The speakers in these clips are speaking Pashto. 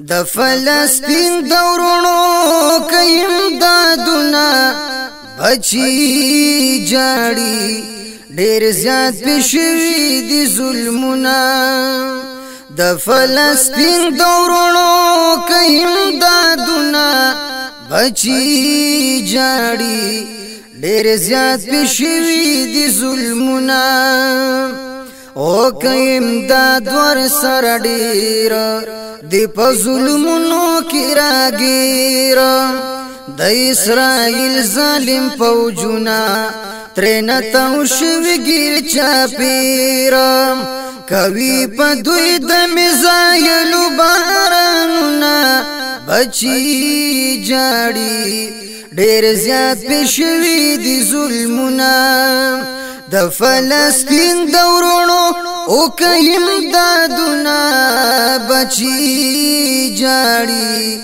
د فلسطین دورونو کیم دادونا بچی جاړي ډېر زیات پېښوي دي ظلمونه د فلسطین دورونو کیم دادونا بچی جاړي ډېر زیات پېښوي دي ظلمونه او کیم داد ور سره ډېر دی په ظلمونو کې راګیر د اسرائیل ظالم فوجونه ترنه تاو شوي ګیر چاپیر کوي په دوی د میزایلو بارانونه بچی جاړي ډېر زیات پېښوي دي ظلمونه د فلسطین دورونو او کیم دادونا بچی جاړي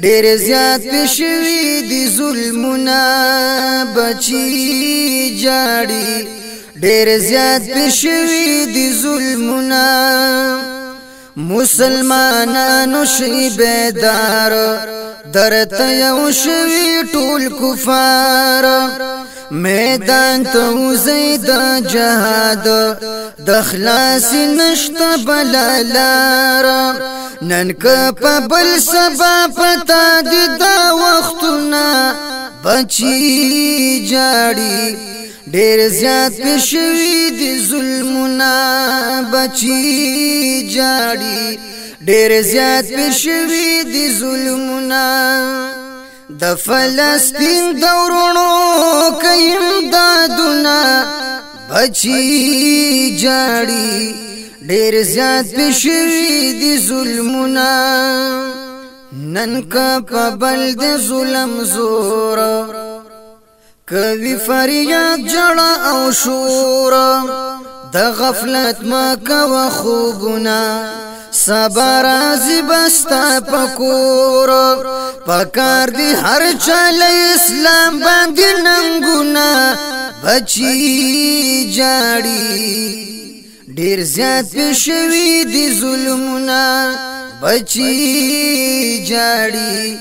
ډېر زیات پېښوي دي ظلمونه بچی جاړي ډېر زیات پېښوي دي ظلمونه مسلمانانو شي بیدار درته یو شوي ټول کفار میدان ته زید جهاد د خلاص نشته بلالار نن که په بل سبا پتا دي دا وختونه بچی جاړي ډېر زیات پېښوي دي ظلمونه بچی جاړي ډېر زیات پېښوي دي ظلمونه د فلسطین دورونو کیم دادونا بچی جاړي ډېر زیات پېښوي دي ظلمونه نن که په بل د ظلم زور کوي فریاد جړه او شور د غفلت مکوه خوبونه سبا راځي بستا پکور پکار دی هر چاله اسلام باندې ننګونه بچی جاړي ډېر زیات پېښوي دي ظلمونه بچی جاړي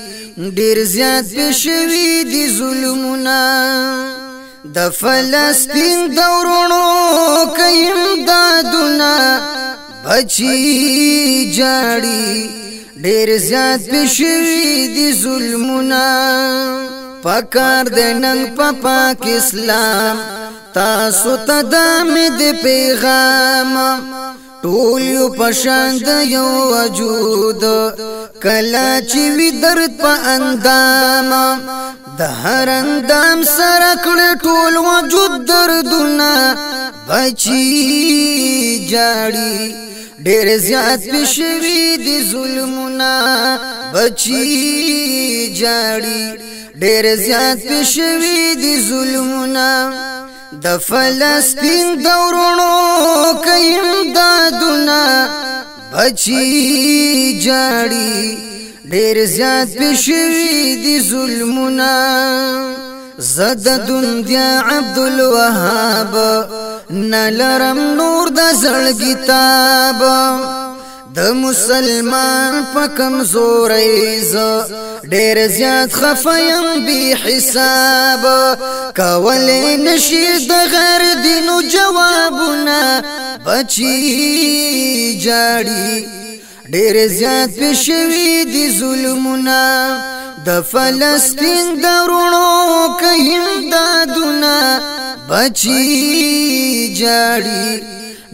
ډېر زیات پېښوي دي ظلمونه د فلسطین دورونو کیم دادونا بچی جاړي ډېر زیات پېښوي دي ظلمونه پکار د نن په پاک اسلام تاسو ته د امید پیغام ټول یو پشان د یو وجود کله چې وي درد په اندام د هر اندام سره کړه ټول وجود دردونه بچی جاړي ډېر زیات پېښوي دي ظلمونه بچی جاړي ډېر زیات پېښوي دي ظلمونه د فلسطین دورونو کیم دادونا بچی جاړي ډېر زیات پېښوي دي ظلمونه زد دنیا عبدالوهاب نلرم نور د زړګي تاب د مسلمان په کمزورۍ زه ډېر زیات خفیم بی حساب کولی نشي د غیر دینو جوابونه بچی جاړي ډېر زیات پېښوي دي ظلمونه د فلسطین دورونو کیم دادونا بچی جاړي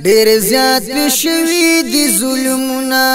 ډېر زیات پېښوي دي ظلمونه